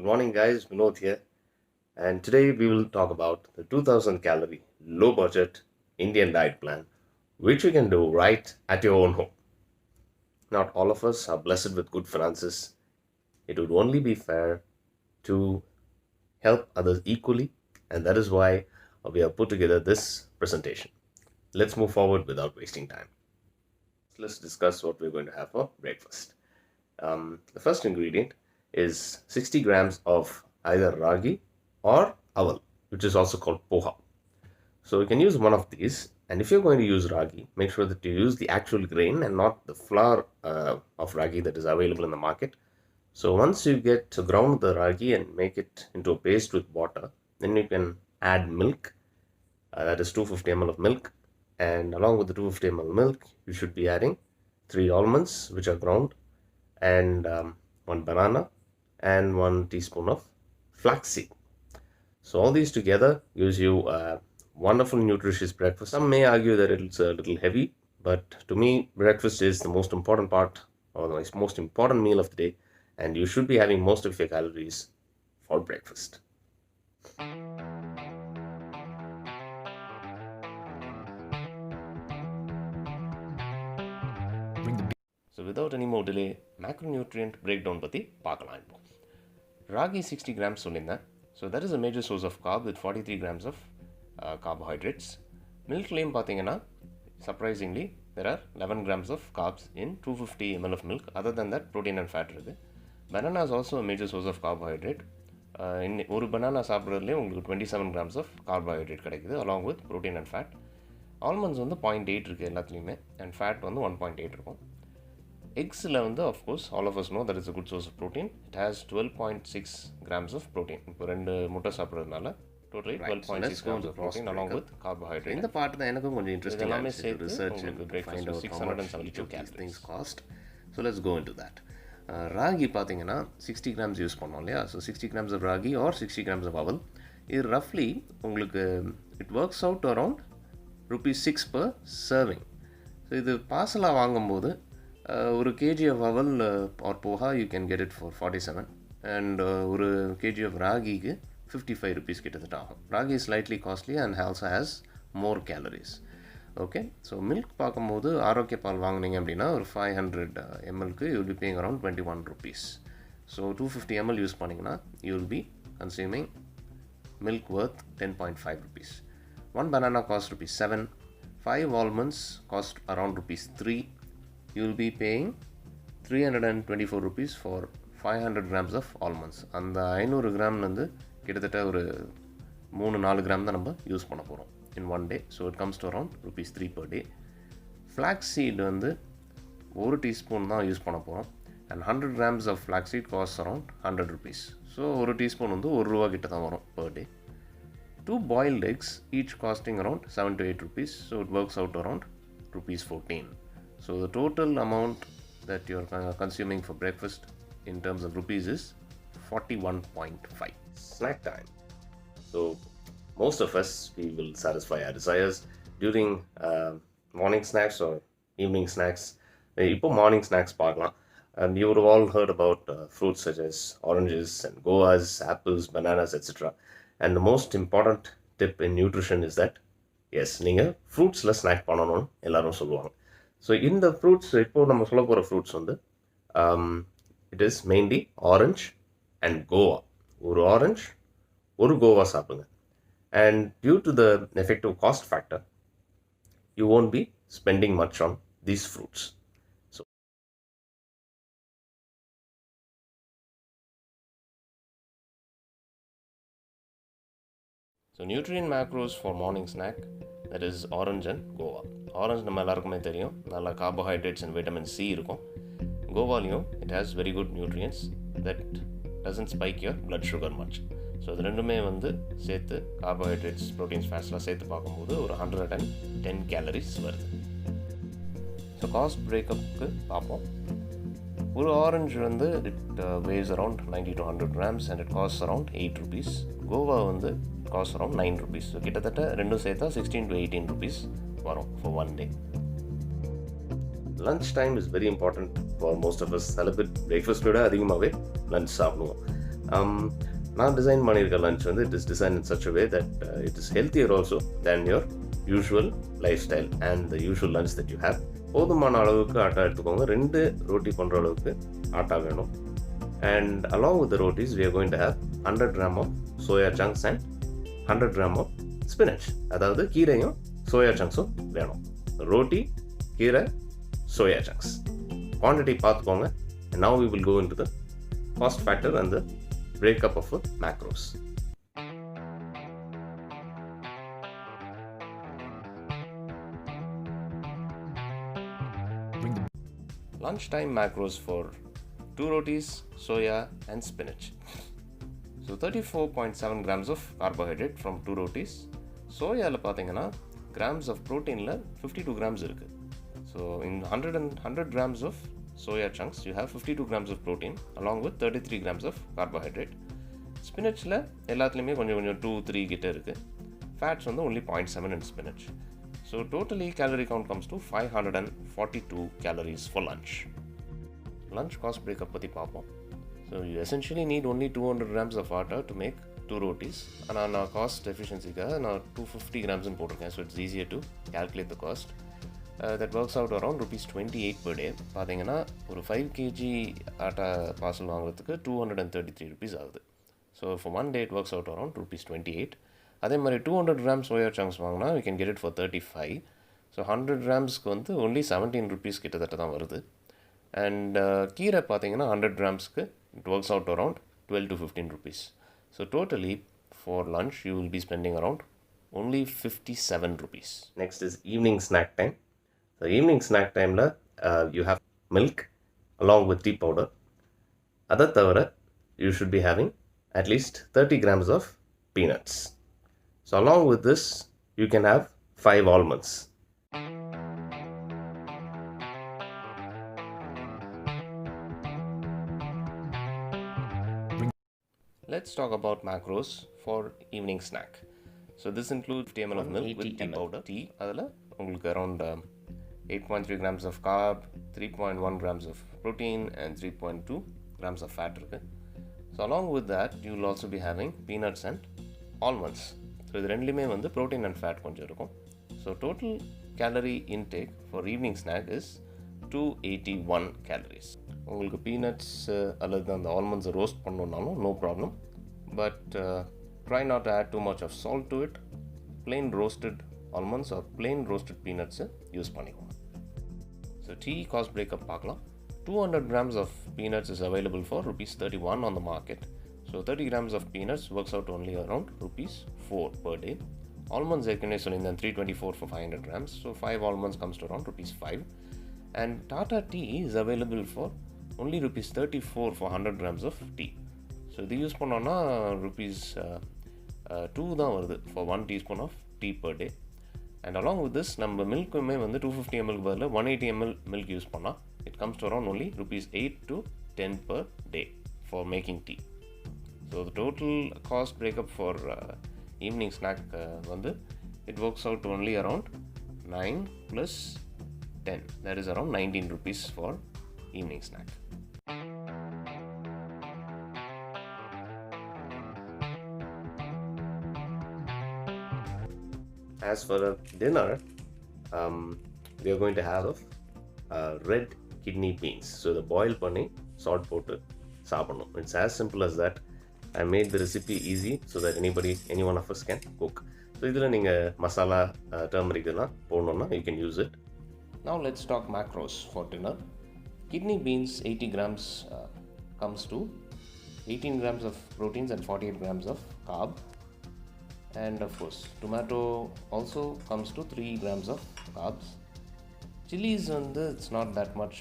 Good morning, guys. Vinod here, and today we will talk about the 2000 calorie low budget Indian diet plan, which you can do right at your own home. Not all of us are blessed with good finances. It would only be fair to help others equally, and that is why we have put together this presentation. Let's move forward without wasting time. Let's discuss what we're going to have for breakfast. The first ingredient is 60 grams of either ragi or aval, which is also called poha. So you can use one of these, and if you're going to use ragi, make sure that you use the actual grain and not the flour of ragi that is available in the market. So once you get to ground the ragi and make it into a paste with water, then you can add milk, that is 250 ml of milk, and along with the 250 ml milk, you should be adding 3 almonds which are ground, and 1 banana and 1 teaspoon of flaxseed. So all these together gives you a wonderful nutritious breakfast. Some may argue that it's a little heavy, but to me breakfast is the most important part or the most important meal of the day, and you should be having most of your calories for breakfast. So without any more delay, macronutrient breakdown பற்றி பார்க்கலாம் இப்போ. Ragi 60 grams சொல்லியிருந்தேன். So that is a major source of carb with 43 grams of carbohydrates. Milkலையும் பார்த்தீங்கன்னா surprisingly there are 11 grams of carbs in 250 ml of milk. Other than that protein and fat இருக்குது. Banana is also a major source of carbohydrate. ஒரு banana சாப்பிட்றதுலேயே உங்களுக்கு 27 grams of carbohydrate கிடைக்குது along with protein and fat. Almonds வந்து 0.8 இருக்குது எல்லாத்துலேயுமே, and fat வந்து 1.8 இருக்கும். Eggsல வந்து of course all of us know that is a good source of protein. It has 12.6 grams of protein. இப்போ ரெண்டு முட்டை சாப்பிட்றதுனால totally 12.6 grams of protein along with carbohydrate. இந்த பார்ட் தான் எனக்கும் கொஞ்சம் இன்ட்ரெஸ்டிங்காக எல்லாமே சேர்த்து research and find out 672 calories things cost. So let's go into that. Ragi பார்த்தீங்கன்னா 60 grams யூஸ் பண்ணோம் இல்லையா? So 60 grams of ragi or 60 grams of aval. இது roughly உங்களுக்கு it works out around ₹6 per serving. So இது பார்சலாக வாங்கும்போது ஒரு KG of aval or poha you can get it for 47, and ஒரு கேஜி ஆஃப் ராகிக்கு ₹55 கிட்டத்தட்ட ஆகும். Ragi is slightly costly and also has more calories. Okay, so milk பார்க்கும்போது ஆரோக்கிய பால் வாங்கினீங்க அப்படின்னா ஒரு 500 mlக்கு you will be paying around ₹21. So 250 ml use பண்ணிங்கன்னா you will be consuming milk worth ₹10.5. 1 banana cost ₹7. 5 almonds cost around ₹3. You will be paying ₹324 for 500 grams of almonds. அந்த 500 கிராம்லேருந்து கிட்டத்தட்ட ஒரு 3-4 கிராம் தான் நம்ம யூஸ் பண்ண போகிறோம் in one day. So it comes to around ₹3 per day. Flaxseed வந்து 1 teaspoon தான் use பண்ண போகிறோம், and 100 grams of flaxseed costs around ₹100. So 1 teaspoon வந்து ₹1 கிட்ட தான் வரும் per day. 2 boiled eggs, each costing around ₹7 to ₹8. So it works out around ₹14. So the total amount that you're consuming for breakfast in terms of rupees is 41.5. Snack time. So most of us, we will satisfy our desires during morning snacks or evening snacks. இப்போ morning snacks பார்க்கலாம். And you would have all heard about fruits such as oranges and guavas, apples, bananas, etc. And the most important tip in nutrition is that yes, நீங்கள் ஃப்ரூட்ஸில் snack பண்ணணும்னு எல்லாரும் சொல்லுவாங்க. So இந்த fruits இப்போது நம்ம சொல்ல போகிற ஃப்ரூட்ஸ் வந்து it is mainly orange and guava. ஒரு ஆரஞ்ச் ஒரு கோவா சாப்பிடுங்க, and due to the effective cost factor you won't be spending much on these fruits. So nutrient macros for morning snack, that is orange and guava. Orange நம்ம எல்லாருக்குமே தெரியும், நல்ல carbohydrates and vitamin C இருக்கும். கோவாலையும் it has very good nutrients that doesn't spike your blood sugar much. So இது ரெண்டுமே வந்து சேர்த்து carbohydrates, proteins, fats சேர்த்து பார்க்கும்போது ஒரு 110 calories வருது. ஸோ காஸ்ட் பிரேக்கப்புக்கு பார்ப்போம். ஒரு ஆரஞ்சு வந்து it weighs around 90 to 100 grams and it costs around ₹8. Goa வந்து costs around ₹9. ஸோ கிட்டத்தட்ட ரெண்டும் சேர்த்தா ₹16 to ₹18 வரும் for one day. Lunch time is very important for most of us. சில பேர் பிரேக்ஃபாஸ்ட்டோட அதிகமாகவே லன்ச் சாப்பிடுவோம். நான் டிசைன் பண்ணியிருக்க லஞ்ச் வந்து it is design in such a way that it is healthier also than your usual life style and the usual lunch that you have. போதுமான அளவுக்கு ஆட்டா எடுத்துக்கோங்க. 2 ரோட்டி பண்ணுற அளவுக்கு ஆட்டா வேணும். And along with the rotis we are going to have 100 gram of soya chunks and 100 gram of spinach. அதாவது கீரையும் soya சங்க்ஸும் வேணும். ரோட்டி, கீரை, soya chunks. Quantity பார்த்துக்கோங்க. And now we will go into the cost factor and the breakup of macros. Lunchtime macros for 2 rotis, soya and spinach. So 34.7 grams of carbohydrate from 2 rotis. Soya பார்த்தீங்கன்னா grams of proteinல 52 grams இருக்கு. So in 100 grams of soya chunks you have 52 grams of protein along with 33 grams of carbohydrate. Spinachல எல்லாத்துலயுமே கொஞ்சம் 2-3 கிட்ட இருக்கு. Fats வந்து only 0.7 in spinach. So totally calorie count comes to 542 calories for lunch. Lunch cost breakup பத்தி பார்ப்போம். So you essentially need only 200 grams of atta to make 2 rotis. ஆனால் நான் cost deficiencyக்காக நான் 250 grams போட்டிருக்கேன். So it's easier to calculate the cost. That works out around rupees 28 per day. பார்த்தீங்கன்னா ஒரு 5 kg atta parcel வாங்குறதுக்கு 233 rupees ஆகுது. So for one day it works out around rupees 28. அதே மாதிரி 200 grams soya chunks வாங்கினா we can get it for 35. So 100 gramsக்கு வந்து only 17 rupees கிட்டத்தட்ட தான் வருது. And கீரை பார்த்தீங்கன்னா 100 gramsக்கு it works out around 12 to 15 rupees. So totally for lunch you will be spending around only 57 rupees. Next is evening snack time. So evening snack time you have milk along with tea powder. அதை தவிர you should be having at least 30 grams of peanuts. So along with this you can have 5 almonds. Let's talk about macros for evening snack. So this includes 50 ml of milk with tea powder. Tea, அதில் உங்களுக்கு around 8.3 grams of carb, 3.1 grams of protein and 3.2 grams of fat இருக்கு. So along with that you will also be having peanuts and almonds. So இது ரெண்டுலையுமே வந்து protein and fat கொஞ்சம் இருக்கும். So total calorie intake for evening snack is 281 calories. உங்களுக்கு peanuts அல்லது அந்த ஆல்மண்ட்ஸை roast பண்ணணுன்னாலும் no problem. But try not add too much of salt to it. Plain roasted almonds or plain roasted பீனட்ஸை use பண்ணிக்கோங்க. So the cost breakup பார்க்கலாம். 200 grams of peanuts is available for rupees 31 on the market. So 30 grams of peanuts works out only around rupees 4 per day. Almonds ஏற்கனவே சொல்லியிருந்தேன் 324 for 500 grams. So 5 almonds comes to around rupees 5. And Tata tea is available for only rupees 34 for 100 grams of tea. So இது use பண்ணோன்னா rupees 2 தான் வருது for 1 teaspoon of tea per day. And along with this நம்ம மில்க்குமே வந்து 250 ml பதில் 180 ml milk use பண்ணால் it comes to around only rupees 8 to 10 per day for making tea. So the total cost breakup for evening snack வந்து it works out to only around 9 plus 10, that is around 19 rupees for evening snack. As for dinner, we are going to have red kidney beans. So the boil பண்ணி salt போட்டு சாப்பிடணும். It's as simple as that. I made the recipe easy so that any one of us can cook. So இதில் நீங்கள் masala turmeric எல்லாம் போடணுன்னா you can use it. Now let's talk macros for dinner. Kidney beans 80 grams comes to 18 grams of proteins and 48 grams of carb. And of course tomato also comes to 3 grams of carbs. Chilies it's not that much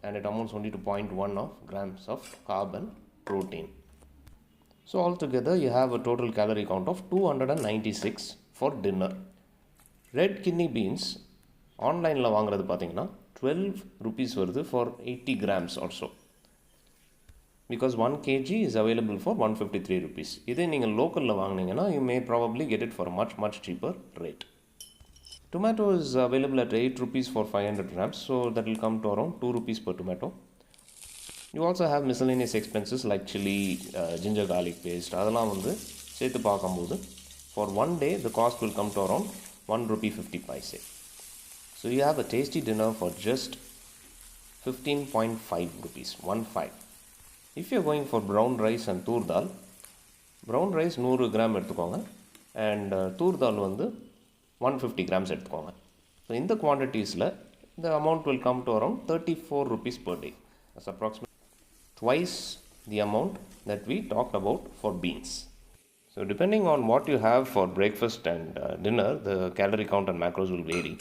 and it amounts only to 0.1 of grams of carb and protein. So altogether you have a total calorie count of 296 for dinner. Red kidney beans ஆன்லைனில் வாங்குறது பார்த்தீங்கன்னா 12 rupees வருது for 80 grams also. Because 1 kg is available for 153 rupees. இதே நீங்கள் லோக்கலில் வாங்கினீங்கன்னா you may probably get it for a much cheaper rate. Tomato is available at 8 rupees for 500 grams, so that will come to around 2 rupees per tomato. You also have miscellaneous expenses like chili, ginger garlic paste. அதெல்லாம் வந்து சேர்த்து பார்க்கும்போது for one day the cost will come to around 1 rupee 50 paise. So you have a tasty dinner for just 15.5 rupees, 1.5. If you're going for brown rice and tur dal, brown rice 100 gram எடுத்துக்கோங்க and tur dal வந்து 150 grams எடுத்துக்கோங்க. So in the quantities the amount will come to around 34 rupees per day. That's approximately twice the amount that we talked about for beans. So depending on what you have for breakfast and dinner, the calorie count and macros will vary.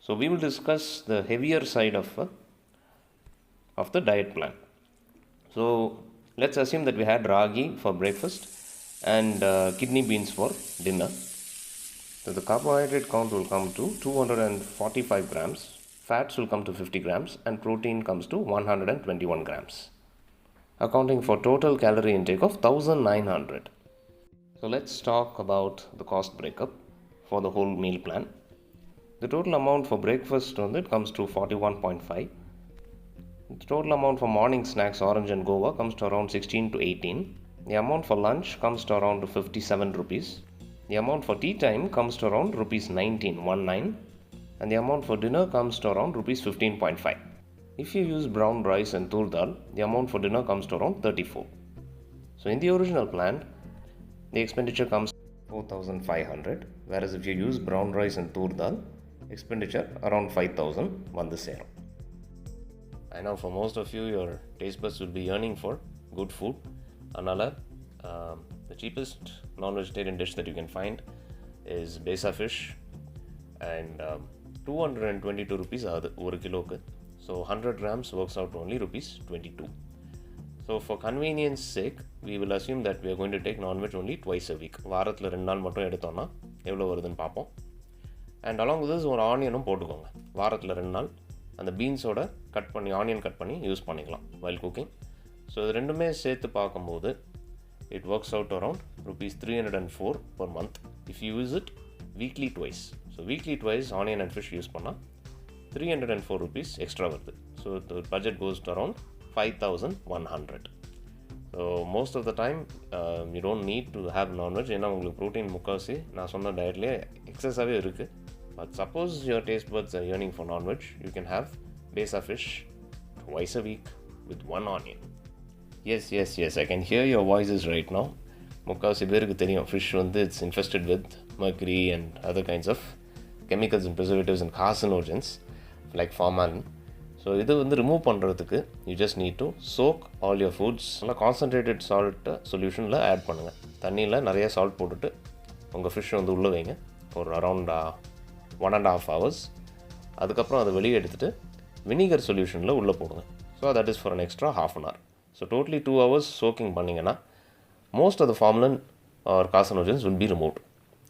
So we will discuss the heavier side of the diet plan. So let's assume that we had ragi for breakfast and kidney beans for dinner. So the carbohydrate count will come to 245 grams, fats will come to 50 grams, and protein comes to 121 grams, accounting for total calorie intake of 1900. So let's talk about the cost breakup for the whole meal plan. The total amount for breakfast it comes to 41.5. The total amount for morning snacks orange and guava comes to around 16 to 18. The amount for lunch comes to around 57 rupees. The amount for tea time comes to around rupees 19, and the amount for dinner comes to around rupees 15.5. If you use brown rice and tur dal, the amount for dinner comes to around 34. So in the original plan, the expenditure comes 4,500, whereas if you use brown rice and tur dal, expenditure around 5,000 வந்து சேரும். I know for most of you, your taste buds will be yearning for good food. அதனால் the cheapest non-vegetarian dish that you can find is besa fish, and 222 rupees ஆகுது ஒரு கிலோக்கு. So 100 grams works out to only rupees 22. So for convenience sake, we will assume that we are going to take non-veg only twice a week. வாரத்தில் 2 நாள் மட்டும் எடுத்தோம்னா எவ்வளோ வருதுன்னு பார்ப்போம். அண்ட் along with this ஒரு ஆனியனும் போட்டுக்கோங்க. வாரத்தில் 2 நாள் அந்த பீன்ஸோட கட் பண்ணி ஆனியன் கட் பண்ணி யூஸ் பண்ணிக்கலாம் while cooking. ஸோ இது ரெண்டுமே சேர்த்து பார்க்கும்போது it works out around rupees 304 per month if you use it weekly twice. So weekly twice onion and fish use பண்ணால் 304 rupees extra வருது. So the budget goes to around 5,100. So most of the time you don't need to have non-veg. ஏன்னா உங்களுக்கு protein முக்கால்வாசி நான் சொன்ன டயட்லேயே எக்ஸஸாகவே இருக்குது. But suppose your taste buds are yearning for non-veg, you can have besa fish twice a week with 1 onion. Yes, I can hear your voices right now. முக்கால்வாசி பேருக்கு தெரியும் fish வந்து it's infested with mercury and other kinds of chemicals and preservatives and carcinogens like formalin. So இது வந்து remove பண்ணுறதுக்கு you just need to soak all your foods. நல்லா concentrated salt சொல்யூஷனில் add பண்ணுங்கள். தண்ணியில் நிறைய சால்ட் போட்டுட்டு உங்கள் ஃபிஷ் வந்து உள்ளே வைங்க for around 1.5 hours. அதுக்கப்புறம் அதை வெளியே எடுத்துகிட்டு வினிகர் சொல்யூஷனில் உள்ளே போடுங்க. So that is for an extra half an hour. So totally 2 hours soaking பண்ணிங்கன்னா most of the formalin or carcinogens will be removed.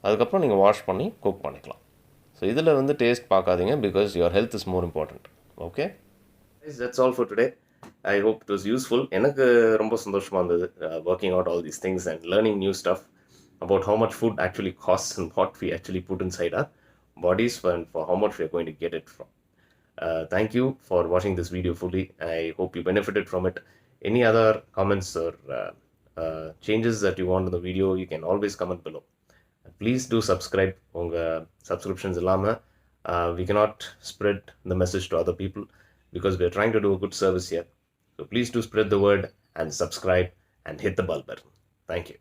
அதுக்கப்புறம் நீங்கள் வாஷ் பண்ணி குக் பண்ணிக்கலாம். ஸோ இதில் வந்து டேஸ்ட் பார்க்காதீங்க because your health is more important. Okay? That's all for today. I hope it was useful. எனக்கு ரொம்ப சந்தோஷமாக இருந்தது working out all these things and learning new stuff about how much food actually costs and what we actually put inside our bodies and for how much we are going to get it from. Thank you for watching this video fully. I hope you benefited from it. Any other comments or changes that you want in the video, you can always comment below. Please do subscribe. Unga subscriptions illama we cannot spread the message to other people because we are trying to do a good service here. So please do spread the word and subscribe and hit the bell button. Thank you.